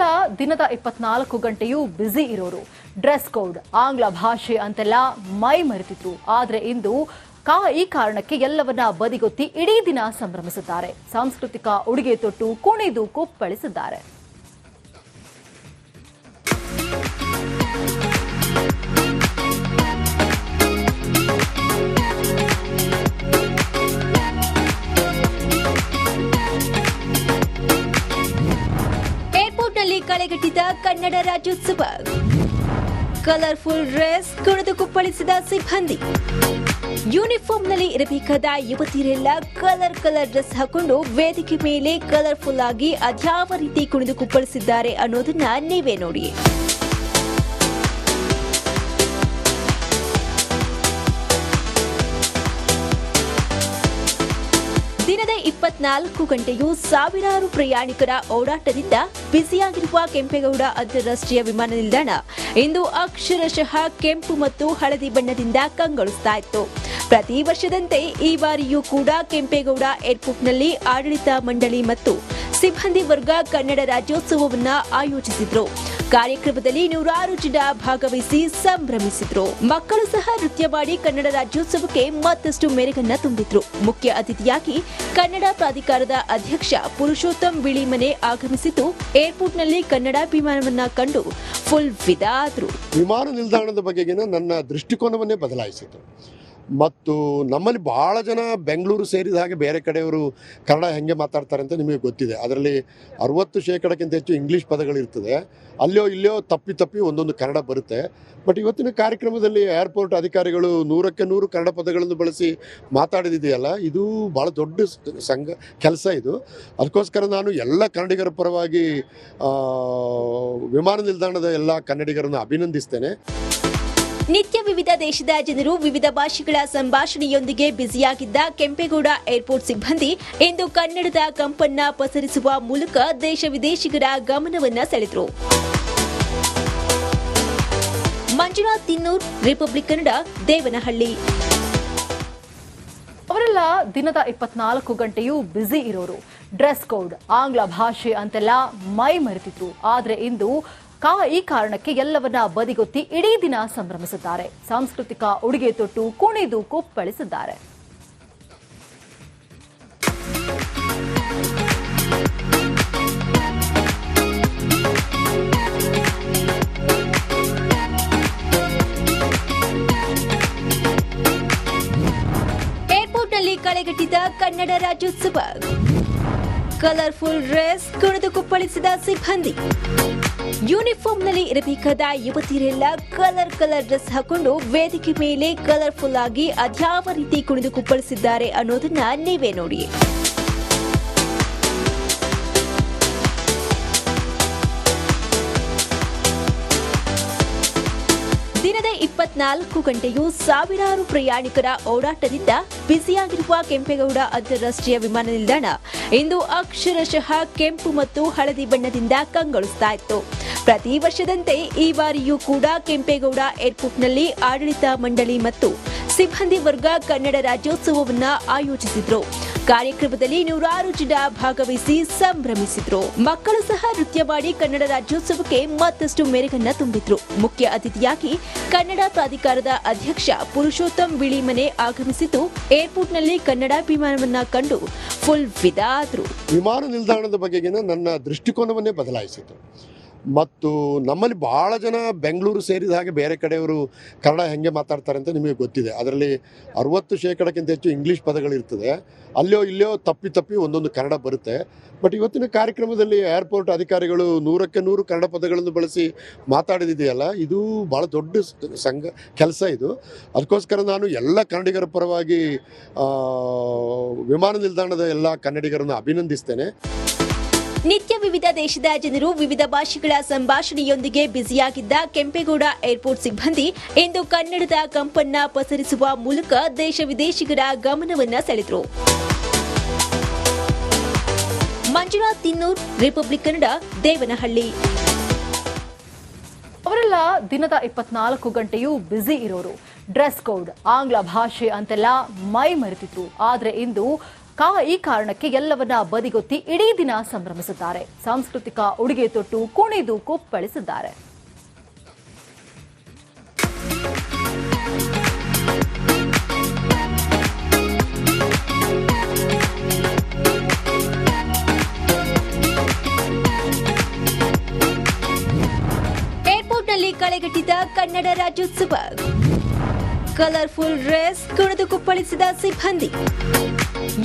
ಅವರೆಲ್ಲ ದಿನದ 24 ಗಂಟೆಯೂ ಬ್ಯುಸಿ ಇರೋರು. ಡ್ರೆಸ್ ಕೋಡ್, ಆಂಗ್ಲ ಭಾಷೆ ಅಂತೆಲ್ಲ ಮೈ ಮರೆತಿದ್ರು. ಆದ್ರೆ ಇಂದು ಈ ಕಾರಣಕ್ಕೆ ಎಲ್ಲವನ್ನ ಬದಿಗೊತ್ತಿ ಇಡೀ ದಿನ ಸಂಭ್ರಮಿಸಿದ್ದಾರೆ. ಸಾಂಸ್ಕೃತಿಕ ಉಡುಗೆ ತೊಟ್ಟು ಕುಣಿದು ಕುಪ್ಪಳಿಸಿದ್ದಾರೆ. ಏರ್ಪೋರ್ಟ್ನಲ್ಲಿ ಕಳೆಗಟ್ಟಿದ ಕನ್ನಡ ರಾಜ್ಯೋತ್ಸವ. ಕಲರ್ಫುಲ್ ಡ್ರೆಸ್, ಕುಣಿದು ಕುಪ್ಪಳಿಸಿದ ಸಿಬ್ಬಂದಿ. ಯೂನಿಫಾರ್ಮ್ನಲ್ಲಿ ಇರಬೇಕಾದ ಯುವತಿಯರೆಲ್ಲ ಕಲರ್ ಡ್ರೆಸ್ ಹಾಕೊಂಡು ವೇದಿಕೆ ಮೇಲೆ ಕಲರ್ಫುಲ್ ಆಗಿ ಅದ್ಯಾವ ರೀತಿ ಕುಣಿದು ಕುಪ್ಪಳಿಸಿದ್ದಾರೆ ಅನ್ನೋದನ್ನ ನೀವೇ ನೋಡಿ. ದಿನದ 24 ಗಂಟೆಯೂ ಸಾವಿರಾರು ಪ್ರಯಾಣಿಕರ ಓಡಾಟದಿಂದ ಬ್ಯುಸಿಯಾಗಿರುವ ಕೆಂಪೇಗೌಡ ಅಂತಾರಾಷ್ಟ್ರೀಯ ವಿಮಾನ ನಿಲ್ದಾಣ ಇಂದು ಅಕ್ಷರಶಃ ಕೆಂಪು ಮತ್ತು ಹಳದಿ ಬಣ್ಣದಿಂದ ಕಂಗೊಳಿಸ್ತಾ ಇತ್ತು. ಪ್ರತಿ ವರ್ಷದಂತೆ ಈ ಬಾರಿಯೂ ಕೂಡ ಕೆಂಪೇಗೌಡ ಏರ್ಪೋರ್ಟ್ನಲ್ಲಿ ಆಡಳಿತ ಮಂಡಳಿ ಮತ್ತು ಸಿಬ್ಬಂದಿ ವರ್ಗ ಕನ್ನಡ ರಾಜ್ಯೋತ್ಸವವನ್ನ ಆಯೋಜಿಸಿದ್ರು. ಕಾರ್ಯಕ್ರಮದಲ್ಲಿ ನೂರಾರು ಜನ ಭಾಗವಹಿಸಿ ಸಂಭ್ರಮಿಸಿದ್ರು. ಮಕ್ಕಳು ಸಹ ನೃತ್ಯ ಮಾಡಿ ಕನ್ನಡ ರಾಜ್ಯೋತ್ಸವಕ್ಕೆ ಮತ್ತಷ್ಟು ಮೆರುಗನ್ನ ತುಂಬಿದ್ರು. ಮುಖ್ಯ ಅತಿಥಿಯಾಗಿ ಕನ್ನಡ ಪ್ರಾಧಿಕಾರದ ಅಧ್ಯಕ್ಷ ಪುರುಷೋತ್ತಮ್ ಬಿಳಿಮನೆ ಆಗಮಿಸಿದ್ದು ಏರ್ಪೋರ್ಟ್ನಲ್ಲಿ ಕನ್ನಡಾಭಿಮಾನವನ್ನ ಕಂಡು ಫುಲ್ ಫಿದಾ ಆದ್ರು. ವಿಮಾನ ನಿಲ್ದಾಣದ ಬಗೆಗಿನ ನನ್ನ ದೃಷ್ಟಿಕೋನವನ್ನೇ ಬದಲಾಯಿಸಿತು. ಮತ್ತು ನಮ್ಮಲ್ಲಿ ಭಾಳ ಜನ ಬೆಂಗಳೂರು ಸೇರಿದ ಹಾಗೆ ಬೇರೆ ಕಡೆಯವರು ಕನ್ನಡ ಹೆಂಗೆ ಮಾತಾಡ್ತಾರೆ ಅಂತ ನಿಮಗೆ ಗೊತ್ತಿದೆ. ಅದರಲ್ಲಿ 60% ಹೆಚ್ಚು ಇಂಗ್ಲೀಷ್ ಪದಗಳಿರ್ತದೆ. ಅಲ್ಲೋ ಇಲ್ಲೋ ತಪ್ಪಿ ಒಂದೊಂದು ಕನ್ನಡ ಬರುತ್ತೆ. ಬಟ್ ಇವತ್ತಿನ ಕಾರ್ಯಕ್ರಮದಲ್ಲಿ ಏರ್ಪೋರ್ಟ್ ಅಧಿಕಾರಿಗಳು 100ಕ್ಕೆ 100 ಕನ್ನಡ ಪದಗಳನ್ನು ಬಳಸಿ ಮಾತಾಡಿದೆಯಲ್ಲ, ಇದು ಭಾಳ ದೊಡ್ಡ ಕೆಲಸ ಇದು. ಅದಕ್ಕೋಸ್ಕರ ನಾನು ಎಲ್ಲ ಕನ್ನಡಿಗರ ಪರವಾಗಿ ವಿಮಾನ ನಿಲ್ದಾಣದ ಎಲ್ಲ ಕನ್ನಡಿಗರನ್ನು ಅಭಿನಂದಿಸ್ತೇನೆ. ನಿತ್ಯ ವಿವಿಧ ದೇಶದ ಜನರು ವಿವಿಧ ಭಾಷೆಗಳ ಸಂಭಾಷಣೆಯೊಂದಿಗೆ ಬ್ಯುಸಿಯಾಗಿದ್ದ ಕೆಂಪೇಗೌಡ ಏರ್ಪೋರ್ಟ್ ಸಿಬ್ಬಂದಿ ಇಂದು ಕನ್ನಡದ ಕಂಪನ್ನ ಪಸರಿಸುವ ಮೂಲಕ ದೇಶ ವಿದೇಶಿಗರ ಗಮನವನ್ನ ಸೆಳೆದರು. ಮಂಜುನಾಥ್ ತಿನ್ನೂರ್, ರಿಪಬ್ಲಿಕ್ ಕನ್ನಡ, ದೇವನಹಳ್ಳಿ. ಅವರೆಲ್ಲ ದಿನದ 24 ಗಂಟೆಯೂ ಬ್ಯುಸಿ ಇರೋರು. ಡ್ರೆಸ್ ಕೋಡ್, ಆಂಗ್ಲ ಭಾಷೆ ಅಂತೆಲ್ಲ ಮೈ ಮರೆತಿದ್ರು. ಆದ್ರೆ ಇಂದು ಈ ಕಾರಣಕ್ಕೆ ಎಲ್ಲವನ್ನ ಬದಿಗೊತ್ತಿ ಇಡೀ ದಿನ ಸಂಭ್ರಮಿಸಿದ್ದಾರೆ. ಸಾಂಸ್ಕೃತಿಕ ಉಡುಗೆ ತೊಟ್ಟು ಕುಣಿದು ಕುಪ್ಪಳಿಸಿದ್ದಾರೆ. ಏರ್ಪೋರ್ಟ್ನಲ್ಲಿ ಕಳೆಗಟ್ಟಿದ ಕನ್ನಡ ರಾಜ್ಯೋತ್ಸವ. ಕಲರ್ಫುಲ್ ಡ್ರೆಸ್, ಕುಣಿದು ಕುಪ್ಪಳಿಸಿದ ಸಿಬ್ಬಂದಿ. ಯೂನಿಫಾರ್ಮ್ನಲ್ಲಿ ಇರಬೇಕಾದ ಯುವತಿಯರೆಲ್ಲ ಕಲರ್ ಡ್ರೆಸ್ ಹಾಕೊಂಡು ವೇದಿಕೆ ಮೇಲೆ ಕಲರ್ಫುಲ್ ಆಗಿ ಅದ್ಯಾವ ರೀತಿ ಕುಣಿದು ಕುಪ್ಪಳಿಸಿದ್ದಾರೆ ಅನ್ನೋದನ್ನ ನೀವೇ ನೋಡಿ. ದಿನದ 24 ಗಂಟೆಯೂ ಸಾವಿರಾರು ಪ್ರಯಾಣಿಕರ ಓಡಾಟದಿಂದ ಬ್ಯುಸಿಯಾಗಿರುವ ಕೆಂಪೇಗೌಡ ಅಂತಾರಾಷ್ಟ್ರೀಯ ವಿಮಾನ ನಿಲ್ದಾಣ ಇಂದು ಅಕ್ಷರಶಃ ಕೆಂಪು ಮತ್ತು ಹಳದಿ ಬಣ್ಣದಿಂದ ಕಂಗೊಳಿಸ್ತಾ ಇತ್ತು. ಪ್ರತಿ ವರ್ಷದಂತೆ ಈ ಬಾರಿಯೂ ಕೂಡ ಕೆಂಪೇಗೌಡ ಏರ್ಪೋರ್ಟ್ನಲ್ಲಿ ಆಡಳಿತ ಮಂಡಳಿ ಮತ್ತು ಸಿಬ್ಬಂದಿ ವರ್ಗ ಕನ್ನಡ ರಾಜ್ಯೋತ್ಸವವನ್ನ ಆಯೋಜಿಸಿದ್ರು. ಕಾರ್ಯಕ್ರಮದಲ್ಲಿ ನೂರಾರು ಜನ ಭಾಗವಹಿಸಿ ಸಂಭ್ರಮಿಸಿದ್ರು. ಮಕ್ಕಳು ಸಹ ನೃತ್ಯ ಮಾಡಿ ಕನ್ನಡ ರಾಜ್ಯೋತ್ಸವಕ್ಕೆ ಮತ್ತಷ್ಟು ಮೆರುಗನ್ನ ತುಂಬಿದ್ರು. ಮುಖ್ಯ ಅತಿಥಿಯಾಗಿ ಕನ್ನಡ ಪ್ರಾಧಿಕಾರದ ಅಧ್ಯಕ್ಷ ಪುರುಷೋತ್ತಮ್ ಬಿಳಿಮನೆ ಆಗಮಿಸಿದ್ದು ಏರ್ಪೋರ್ಟ್ನಲ್ಲಿ ಕನ್ನಡಾಭಿಮಾನವನ್ನ ಕಂಡು ಫುಲ್ ಫಿದಾ ಆದ್ರು. ವಿಮಾನ ನಿಲ್ದಾಣದ ಬಗೆಗಿನ ನನ್ನ ದೃಷ್ಟಿಕೋನವನ್ನೇ ಬದಲಾಯಿಸಿತು. ಮತ್ತು ನಮ್ಮಲ್ಲಿ ಭಾಳ ಜನ ಬೆಂಗಳೂರು ಸೇರಿದ ಹಾಗೆ ಬೇರೆ ಕಡೆಯವರು ಕನ್ನಡ ಹೆಂಗೆ ಮಾತಾಡ್ತಾರೆ ಅಂತ ನಿಮಗೆ ಗೊತ್ತಿದೆ. ಅದರಲ್ಲಿ 60% ಹೆಚ್ಚು ಇಂಗ್ಲೀಷ್ ಪದಗಳಿರ್ತದೆ. ಅಲ್ಲೋ ಇಲ್ಲೋ ತಪ್ಪಿ ಒಂದೊಂದು ಕನ್ನಡ ಬರುತ್ತೆ. ಬಟ್ ಇವತ್ತಿನ ಕಾರ್ಯಕ್ರಮದಲ್ಲಿ ಏರ್ಪೋರ್ಟ್ ಅಧಿಕಾರಿಗಳು 100ಕ್ಕೆ 100 ಕನ್ನಡ ಪದಗಳನ್ನು ಬಳಸಿ ಮಾತಾಡಿದೆಯಲ್ಲ, ಇದು ಭಾಳ ದೊಡ್ಡ ಕೆಲಸ ಇದು. ಅದಕ್ಕೋಸ್ಕರ ನಾನು ಎಲ್ಲ ಕನ್ನಡಿಗರ ಪರವಾಗಿ ವಿಮಾನ ನಿಲ್ದಾಣದ ಎಲ್ಲ ಕನ್ನಡಿಗರನ್ನು ಅಭಿನಂದಿಸ್ತೇನೆ. ನಿತ್ಯ ವಿವಿಧ ದೇಶದ ಜನರು ವಿವಿಧ ಭಾಷೆಗಳ ಸಂಭಾಷಣೆಯೊಂದಿಗೆ ಬ್ಯುಸಿಯಾಗಿದ್ದ ಕೆಂಪೇಗೌಡ ಏರ್ಪೋರ್ಟ್ ಸಿಬ್ಬಂದಿ ಇಂದು ಕನ್ನಡದ ಕಂಪನ್ನ ಪಸರಿಸುವ ಮೂಲಕ ದೇಶ ವಿದೇಶಿಗರ ಗಮನವನ್ನ ಸೆಳೆದರು. ಮಂಜುನಾಥ್ ತಿನ್ನೂರ್, ರಿಪಬ್ಲಿಕ್ ಕನ್ನಡ, ದೇವನಹಳ್ಳಿ. ಅವರೆಲ್ಲ ದಿನದ 24 ಗಂಟೆಯೂ ಬ್ಯುಸಿ ಇರೋರು. ಡ್ರೆಸ್ ಕೋಡ್, ಆಂಗ್ಲ ಭಾಷೆ ಅಂತೆಲ್ಲ ಮೈ ಮರೆತಿದ್ರು. ಆದ್ರೆ ಇಂದು ಈ ಕಾರಣಕ್ಕೆ ಎಲ್ಲವನ್ನ ಬದಿಗೊತ್ತಿ ಇಡೀ ದಿನ ಸಂಭ್ರಮಿಸಿದ್ದಾರೆ. ಸಾಂಸ್ಕೃತಿಕ ಉಡುಗೆ ತೊಟ್ಟು ಕುಣಿದು ಕುಪ್ಪಳಿಸಿದ್ದಾರೆ. ಏರ್ಪೋರ್ಟ್ನಲ್ಲಿ ಕಳೆಗಟ್ಟಿದ ಕನ್ನಡ ರಾಜ್ಯೋತ್ಸವ. ಕಲರ್ಫುಲ್ ಡ್ರೆಸ್ ಕುಣಿದು ಕುಪ್ಪಳಿಸಿದ ಸಿಬ್ಬಂದಿ.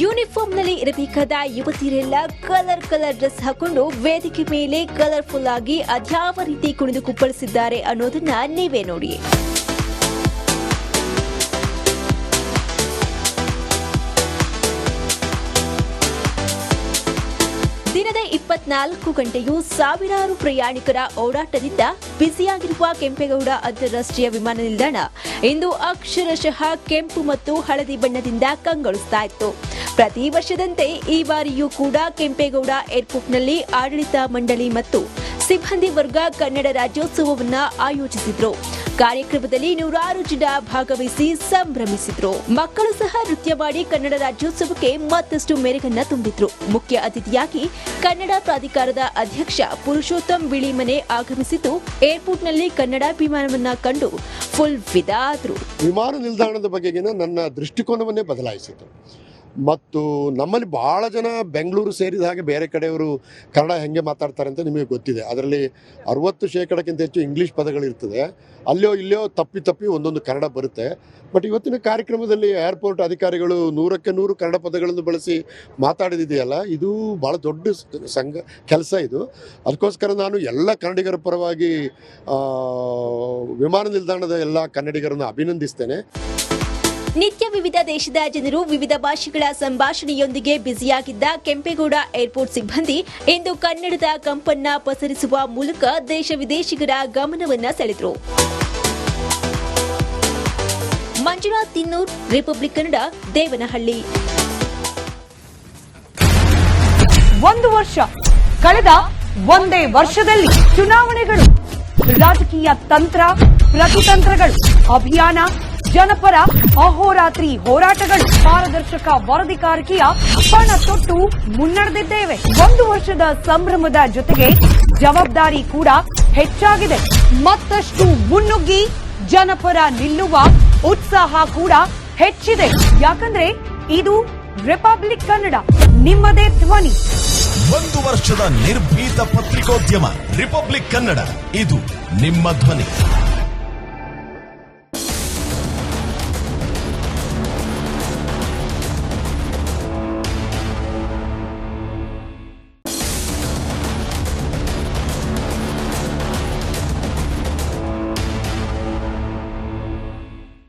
ಯೂನಿಫಾರ್ಮ್ನಲ್ಲಿ ಇರಬೇಕಾದ ಯುವತಿಯರೆಲ್ಲ ಕಲರ್ ಡ್ರೆಸ್ ಹಾಕೊಂಡು ವೇದಿಕೆ ಮೇಲೆ ಕಲರ್ಫುಲ್ ಆಗಿ ಅದ್ಯಾವ ರೀತಿ ಕುಣಿದು ಕುಪ್ಪಳಿಸಿದ್ದಾರೆ ಅನ್ನೋದನ್ನ ನೀವೇ ನೋಡಿ. ದಿನದ 24 ಗಂಟೆಯೂ ಸಾವಿರಾರು ಪ್ರಯಾಣಿಕರ ಓಡಾಟದಿಂದ ಬ್ಯುಸಿಯಾಗಿರುವ ಕೆಂಪೇಗೌಡ ಅಂತಾರಾಷ್ಟ್ರೀಯ ವಿಮಾನ ನಿಲ್ದಾಣ ಇಂದು ಅಕ್ಷರಶಃ ಕೆಂಪು ಮತ್ತು ಹಳದಿ ಬಣ್ಣದಿಂದ ಕಂಗೊಳಿಸ್ತಾ ಇತ್ತು. ಪ್ರತಿ ವರ್ಷದಂತೆ ಈ ಬಾರಿಯೂ ಕೂಡ ಕೆಂಪೇಗೌಡ ಏರ್ಪೋರ್ಟ್ನಲ್ಲಿ ಆಡಳಿತ ಮಂಡಳಿ ಮತ್ತು ಸಿಬ್ಬಂದಿ ವರ್ಗ ಕನ್ನಡ ರಾಜ್ಯೋತ್ಸವವನ್ನ ಆಯೋಜಿಸಿದ್ರು. ಕಾರ್ಯಕ್ರಮದಲ್ಲಿ ನೂರಾರು ಜನ ಭಾಗವಹಿಸಿ ಸಂಭ್ರಮಿಸಿದ್ರು. ಮಕ್ಕಳು ಸಹ ನೃತ್ಯ ಮಾಡಿ ಕನ್ನಡ ರಾಜ್ಯೋತ್ಸವಕ್ಕೆ ಮತ್ತಷ್ಟು ಮೆರುಗನ್ನ ತುಂಬಿದ್ರು. ಮುಖ್ಯ ಅತಿಥಿಯಾಗಿ ಕನ್ನಡ ಪ್ರಾಧಿಕಾರದ ಅಧ್ಯಕ್ಷ ಪುರುಷೋತ್ತಮ್ ಬಿಳಿಮನೆ ಆಗಮಿಸಿದ್ದು ಏರ್ಪೋರ್ಟ್ನಲ್ಲಿ ಕನ್ನಡಾಭಿಮಾನವನ್ನ ಕಂಡು ಫುಲ್ ಫಿದಾ ಆದ್ರು. ವಿಮಾನ ನಿಲ್ದಾಣದ ಬಗೆಗಿನ ನನ್ನ ದೃಷ್ಟಿಕೋನವನ್ನೇ ಬದಲಾಯಿಸಿತು. ಮತ್ತು ನಮ್ಮಲ್ಲಿ ಭಾಳ ಜನ ಬೆಂಗಳೂರು ಸೇರಿದ ಹಾಗೆ ಬೇರೆ ಕಡೆಯವರು ಕನ್ನಡ ಹೆಂಗೆ ಮಾತಾಡ್ತಾರೆ ಅಂತ ನಿಮಗೆ ಗೊತ್ತಿದೆ. ಅದರಲ್ಲಿ 60% ಹೆಚ್ಚು ಇಂಗ್ಲೀಷ್ ಪದಗಳಿರ್ತದೆ. ಅಲ್ಲೋ ಇಲ್ಲೋ ತಪ್ಪಿ ಒಂದೊಂದು ಕನ್ನಡ ಬರುತ್ತೆ. ಬಟ್ ಇವತ್ತಿನ ಕಾರ್ಯಕ್ರಮದಲ್ಲಿ ಏರ್ಪೋರ್ಟ್ ಅಧಿಕಾರಿಗಳು 100ಕ್ಕೆ 100 ಕನ್ನಡ ಪದಗಳನ್ನು ಬಳಸಿ ಮಾತಾಡಿದೆಯಲ್ಲ, ಇದು ಭಾಳ ದೊಡ್ಡ ಕೆಲಸ ಇದು. ಅದಕ್ಕೋಸ್ಕರ ನಾನು ಎಲ್ಲ ಕನ್ನಡಿಗರ ಪರವಾಗಿ ವಿಮಾನ ನಿಲ್ದಾಣದ ಎಲ್ಲ ಕನ್ನಡಿಗರನ್ನು ಅಭಿನಂದಿಸ್ತೇನೆ. ನಿತ್ಯ ವಿವಿಧ ದೇಶದ ಜನರು ವಿವಿಧ ಭಾಷೆಗಳ ಸಂಭಾಷಣೆಯೊಂದಿಗೆ ಬ್ಯುಸಿಯಾಗಿದ್ದ ಕೆಂಪೇಗೌಡ ಏರ್ಪೋರ್ಟ್ ಸಿಬ್ಬಂದಿ ಇಂದು ಕನ್ನಡದ ಕಂಪನ್ನ ಪಸರಿಸುವ ಮೂಲಕ ದೇಶ ವಿದೇಶಿಗರ ಗಮನವನ್ನ ಸೆಳೆದರು. ಮಂಜುನಾಥ್ ತಿನ್ನೂರ್, ರಿಪಬ್ಲಿಕ್ ಕನ್ನಡ, ದೇವನಹಳ್ಳಿ. 1 ವರ್ಷ ಕಳೆದ ಒಂದೇ ವರ್ಷದಲ್ಲಿ ಚುನಾವಣೆಗಳು, ರಾಜಕೀಯ ತಂತ್ರ ಪ್ರತಿತಂತ್ರಗಳು, ಅಭಿಯಾನ, ಜನಪರ ಅಹೋರಾತ್ರಿ ಹೋರಾಟಗಳು, ಪಾರದರ್ಶಕ ವರದಿಗಾರಿಕೆಯ ಪಣ ತೊಟ್ಟು ಮುನ್ನಡೆದಿದ್ದೇವೆ. 1 ವರ್ಷದ ಸಂಭ್ರಮದ ಜೊತೆಗೆ ಜವಾಬ್ದಾರಿ ಕೂಡ ಹೆಚ್ಚಾಗಿದೆ. ಮತ್ತಷ್ಟು ಮುನ್ನುಗ್ಗಿ ಜನಪರ ನಿಲ್ಲುವ ಉತ್ಸಾಹ ಕೂಡ ಹೆಚ್ಚಿದೆ. ಯಾಕಂದ್ರೆ ಇದು ರಿಪಬ್ಲಿಕ್ ಕನ್ನಡ, ನಿಮ್ಮದೇ ಧ್ವನಿ. 1 ವರ್ಷದ ನಿರ್ಭೀತ ಪತ್ರಿಕೋದ್ಯಮ ರಿಪಬ್ಲಿಕ್ ಕನ್ನಡ, ಇದು ನಿಮ್ಮ ಧ್ವನಿ.